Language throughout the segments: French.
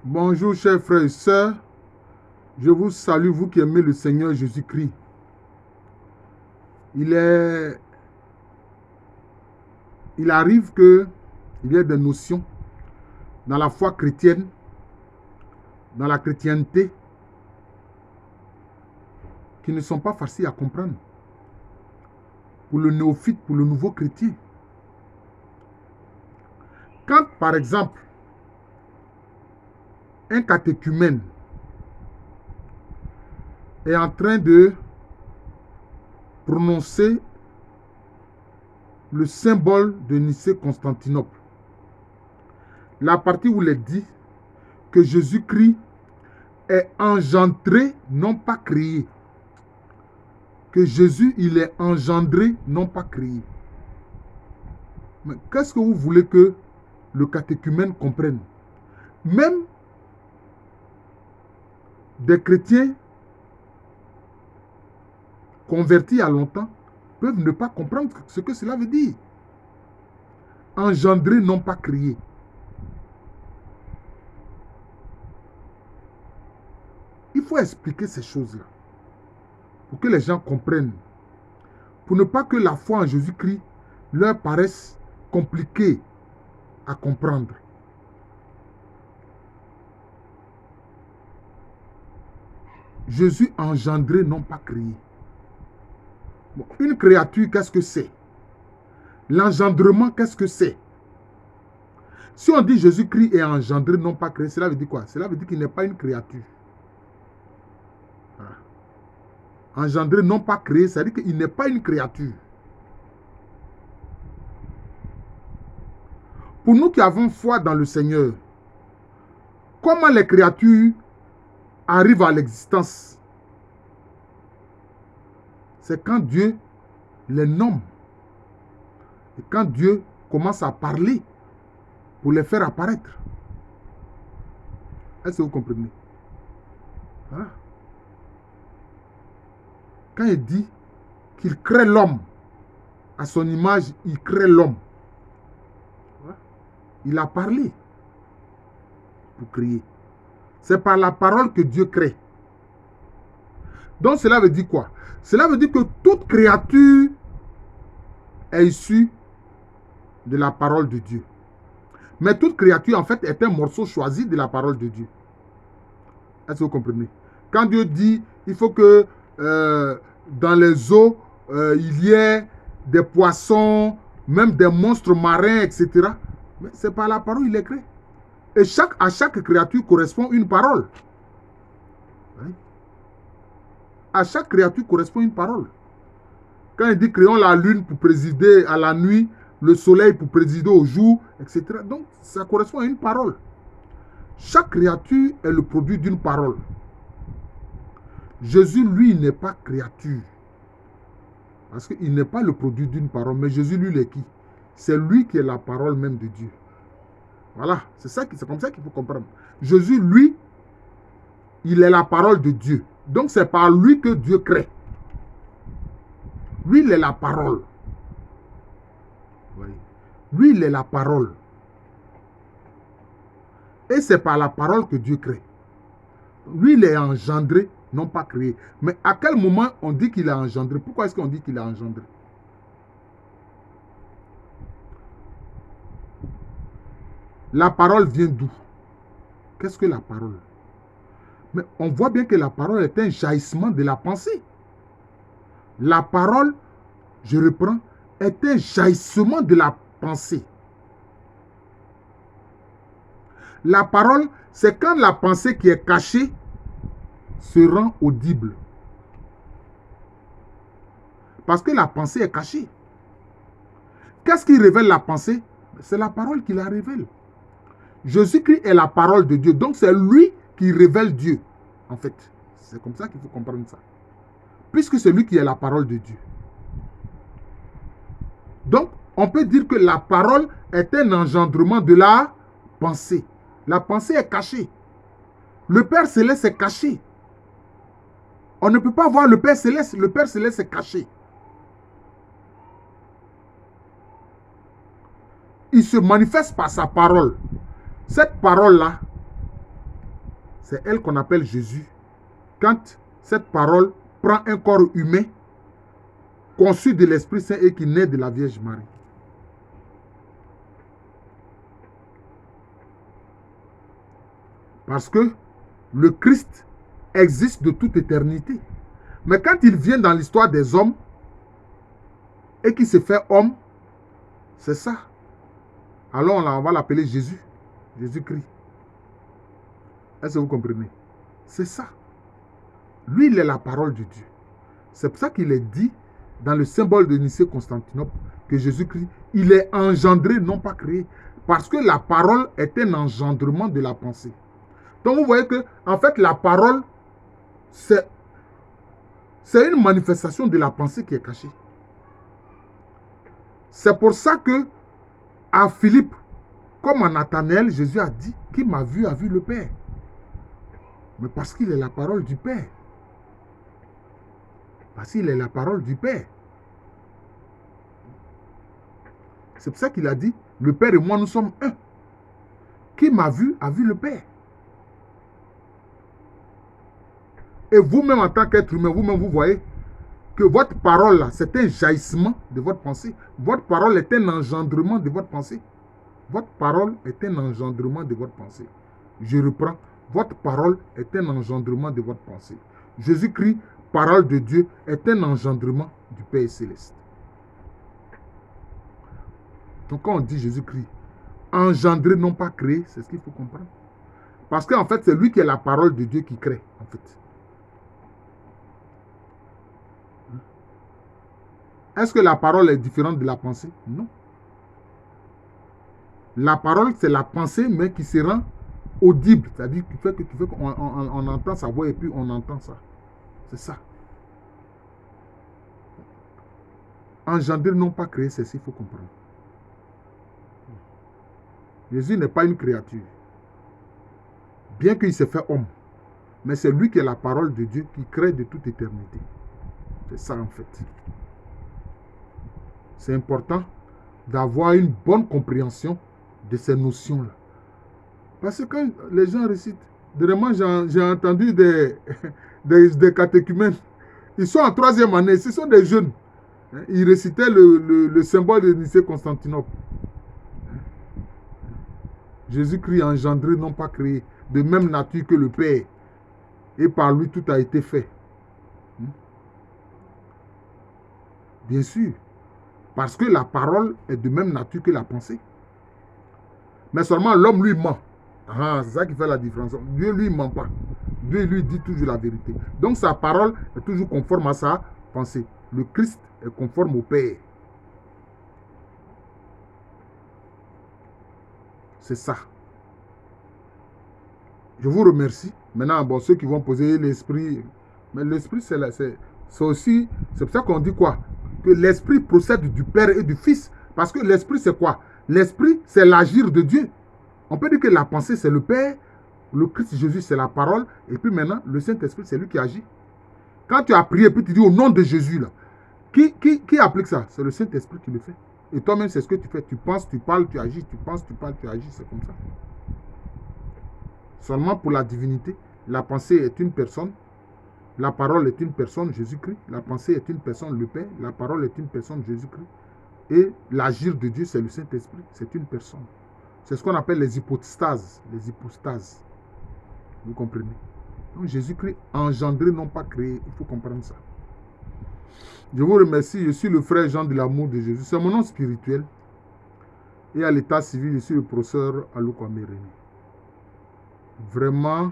Bonjour chers frères et sœurs, je vous salue, vous qui aimez le Seigneur Jésus-Christ. Il arrive qu'il y ait des notions dans la foi chrétienne, dans la chrétienté, qui ne sont pas faciles à comprendre pour le néophyte, pour le nouveau chrétien. Quand, par exemple, un catéchumène est en train de prononcer le symbole de Nicée-Constantinople, la partie où il est dit que Jésus-Christ est engendré, non pas créé. Que Jésus, il est engendré, non pas créé. Mais qu'est-ce que vous voulez que le catéchumène comprenne? Même des chrétiens convertis à longtemps peuvent ne pas comprendre ce que cela veut dire. Engendré, non pas créé. Il faut expliquer ces choses-là pour que les gens comprennent. Pour ne pas que la foi en Jésus-Christ leur paraisse compliquée à comprendre. Jésus engendré, non pas créé. Bon, une créature, qu'est-ce que c'est? L'engendrement, qu'est-ce que c'est? Si on dit Jésus-Christ est engendré, non pas créé, cela veut dire quoi? Cela veut dire qu'il n'est pas une créature. Voilà. Engendré, non pas créé, ça veut dire qu'il n'est pas une créature. Pour nous qui avons foi dans le Seigneur, comment les créatures arrivent à l'existence? C'est quand Dieu les nomme. Et quand Dieu commence à parler pour les faire apparaître. Est-ce que vous comprenez? Voilà. Quand il dit qu'il crée l'homme, à son image, il crée l'homme. Voilà. Il a parlé pour créer. C'est par la parole que Dieu crée. Donc cela veut dire quoi? Cela veut dire que toute créature est issue de la parole de Dieu. Mais toute créature, en fait, est un morceau choisi de la parole de Dieu. Est-ce que vous comprenez? Quand Dieu dit, il faut que dans les eaux, il y ait des poissons, même des monstres marins, etc. Mais c'est par la parole qu'il est créé. Et à chaque créature correspond une parole. Oui. À chaque créature correspond une parole. Quand il dit créons la lune pour présider à la nuit, le soleil pour présider au jour, etc. Donc, ça correspond à une parole. Chaque créature est le produit d'une parole. Jésus, lui, n'est pas créature. Parce qu'il n'est pas le produit d'une parole. Mais Jésus, lui, il est qui? C'est lui qui est la parole même de Dieu. Voilà, c'est comme ça qu'il faut comprendre. Jésus, lui, il est la parole de Dieu. Donc, c'est par lui que Dieu crée. Lui, il est la parole. Oui. Lui, il est la parole. Et c'est par la parole que Dieu crée. Lui, il est engendré, non pas créé. Mais à quel moment on dit qu'il est engendré? Pourquoi est-ce qu'on dit qu'il est engendré? La parole vient d'où? Qu'est-ce que la parole? Mais on voit bien que la parole est un jaillissement de la pensée. La parole, je reprends, est un jaillissement de la pensée. La parole, c'est quand la pensée qui est cachée se rend audible. Parce que la pensée est cachée. Qu'est-ce qui révèle la pensée? C'est la parole qui la révèle. Jésus-Christ est la parole de Dieu. Donc c'est lui qui révèle Dieu. En fait, c'est comme ça qu'il faut comprendre ça. Puisque c'est lui qui est la parole de Dieu. Donc, on peut dire que la parole est un engendrement de la pensée. La pensée est cachée. Le Père Céleste est caché. On ne peut pas voir le Père Céleste. Le Père Céleste est caché. Il se manifeste par sa parole. Cette parole-là c'est elle qu'on appelle Jésus. Quand cette parole prend un corps humain, conçu de l'Esprit Saint et qui naît de la Vierge Marie. Parce que le Christ existe de toute éternité. Mais quand il vient dans l'histoire des hommes et qu'il se fait homme, c'est ça. Alors on va l'appeler Jésus. Jésus-Christ. Est-ce que vous comprenez? C'est ça. Lui, il est la parole de Dieu. C'est pour ça qu'il est dit dans le symbole de Nicée-Constantinople que Jésus-Christ, il est engendré, non pas créé. Parce que la parole est un engendrement de la pensée. Donc vous voyez que, en fait, la parole, c'est une manifestation de la pensée qui est cachée. C'est pour ça que, à Philippe, comme à Nathanaël, Jésus a dit, qui m'a vu a vu le Père. Mais parce qu'il est la parole du Père. Parce qu'il est la parole du Père. C'est pour ça qu'il a dit, le Père et moi, nous sommes un. Qui m'a vu a vu le Père. Et vous-même, en tant qu'être humain, vous-même, vous voyez que votre parole, là, c'est un jaillissement de votre pensée. Votre parole est un engendrement de votre pensée. Votre parole est un engendrement de votre pensée. Je reprends. Votre parole est un engendrement de votre pensée. Jésus-Christ, parole de Dieu, est un engendrement du Père céleste. Donc quand on dit Jésus-Christ, engendré, non pas créé, c'est ce qu'il faut comprendre. Parce qu'en fait, c'est lui qui est la parole de Dieu qui crée, en fait. Est-ce que la parole est différente de la pensée? Non. La parole, c'est la pensée, mais qui se rend audible. C'est-à-dire qui fait qu'on entend sa voix et puis on entend ça. C'est ça. Engendrer, non pas créer, c'est ce qu'il faut comprendre. Jésus n'est pas une créature. Bien qu'il se fait homme. Mais c'est lui qui est la parole de Dieu qui crée de toute éternité. C'est ça en fait. C'est important d'avoir une bonne compréhension de ces notions-là. Parce que quand les gens récitent, vraiment j'ai entendu des catéchumènes, ils sont en 3e année, ce sont des jeunes. Ils récitaient le symbole de Nicée-Constantinople. Jésus-Christ engendré, non pas créé, de même nature que le Père. Et par lui, tout a été fait. Bien sûr. Parce que la parole est de même nature que la pensée. Mais seulement l'homme lui ment. Ah, c'est ça qui fait la différence. Dieu lui ment pas. Dieu lui dit toujours la vérité. Donc sa parole est toujours conforme à sa pensée. Le Christ est conforme au Père. C'est ça. Je vous remercie. Maintenant, bon, ceux qui vont poser l'esprit. Mais l'esprit, c'est aussi. C'est pour ça qu'on dit quoi? Que l'esprit procède du Père et du Fils. Parce que l'esprit, c'est quoi? L'esprit, c'est l'agir de Dieu. On peut dire que la pensée, c'est le Père. Le Christ Jésus, c'est la parole. Et puis maintenant, le Saint-Esprit, c'est lui qui agit. Quand tu as prié, puis tu dis au nom de Jésus, là, qui applique ça? C'est le Saint-Esprit qui le fait. Et toi-même, c'est ce que tu fais. Tu penses, tu parles, tu agis. Tu penses, tu parles, tu agis. C'est comme ça. Seulement pour la divinité, la pensée est une personne. La parole est une personne, Jésus-Christ. La pensée est une personne, le Père. La parole est une personne, Jésus-Christ. Et l'agir de Dieu, c'est le Saint-Esprit. C'est une personne. C'est ce qu'on appelle les hypostases. Les hypostases. Vous comprenez? Donc Jésus-Christ engendré, non pas créé. Il faut comprendre ça. Je vous remercie. Je suis le frère Jean de l'amour de Jésus. C'est mon nom spirituel. Et à l'état civil, je suis le professeur Alouko Amérénie. Vraiment,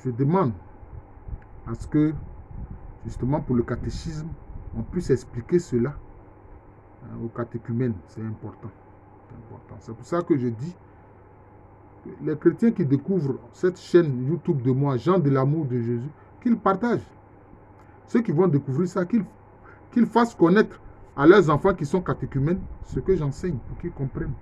je demande à ce que, justement pour le catéchisme, on puisse expliquer cela aux catéchumènes. C'est important. C'est pour ça que je dis que les chrétiens qui découvrent cette chaîne YouTube de moi, Jean de l'amour de Jésus, qu'ils partagent. Ceux qui vont découvrir ça, qu'ils fassent connaître à leurs enfants qui sont catéchumènes ce que j'enseigne, pour qu'ils comprennent.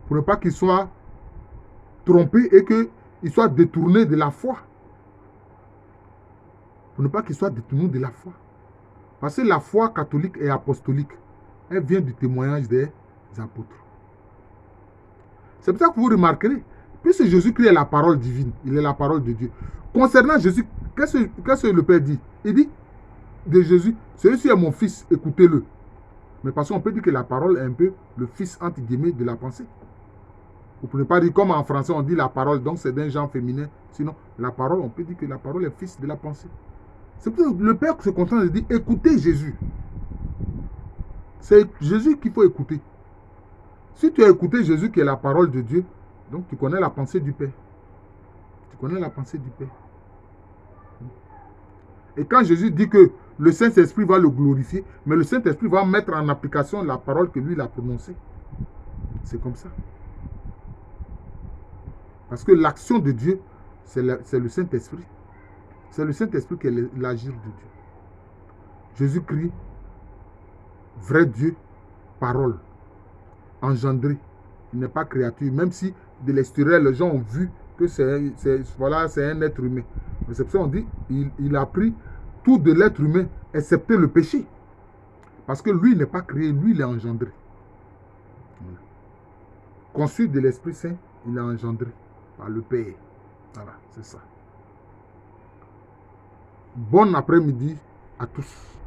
Pour ne pas qu'ils soient trompés et qu'ils soient détournés de la foi. Pour ne pas qu'ils soient détournés de la foi. Parce que la foi catholique et apostolique, elle vient du témoignage des apôtres. C'est pour ça que vous remarquerez, puisque Jésus-Christ est la parole divine, il est la parole de Dieu. Concernant Jésus, qu'est-ce que le Père dit? Il dit de Jésus, celui-ci est mon fils, écoutez-le. Mais parce qu'on peut dire que la parole est un peu le fils, entre guillemets, de la pensée. Vous ne pouvez pas dire comme en français on dit la parole, donc c'est d'un genre féminin. Sinon, la parole, on peut dire que la parole est fils de la pensée. C'est pour ça que le Père se contente de dire, écoutez Jésus. C'est Jésus qu'il faut écouter. Si tu as écouté Jésus qui est la parole de Dieu, donc tu connais la pensée du Père. Tu connais la pensée du Père. Et quand Jésus dit que le Saint-Esprit va le glorifier, mais le Saint-Esprit va mettre en application la parole que lui il a prononcée. C'est comme ça. Parce que l'action de Dieu, c'est le Saint-Esprit. C'est le Saint-Esprit qui est l'agir de Dieu. Jésus-Christ, vrai Dieu, parole, engendré. Il n'est pas créature. Même si de l'extérieur, les gens ont vu que voilà, c'est un être humain. Mais c'est pour ça qu'on dit, il a pris tout de l'être humain, excepté le péché. Parce que lui n'est pas créé, lui il est engendré. Conçu de l'Esprit Saint, il est engendré par le Père. Voilà, c'est ça. Bon après-midi à tous.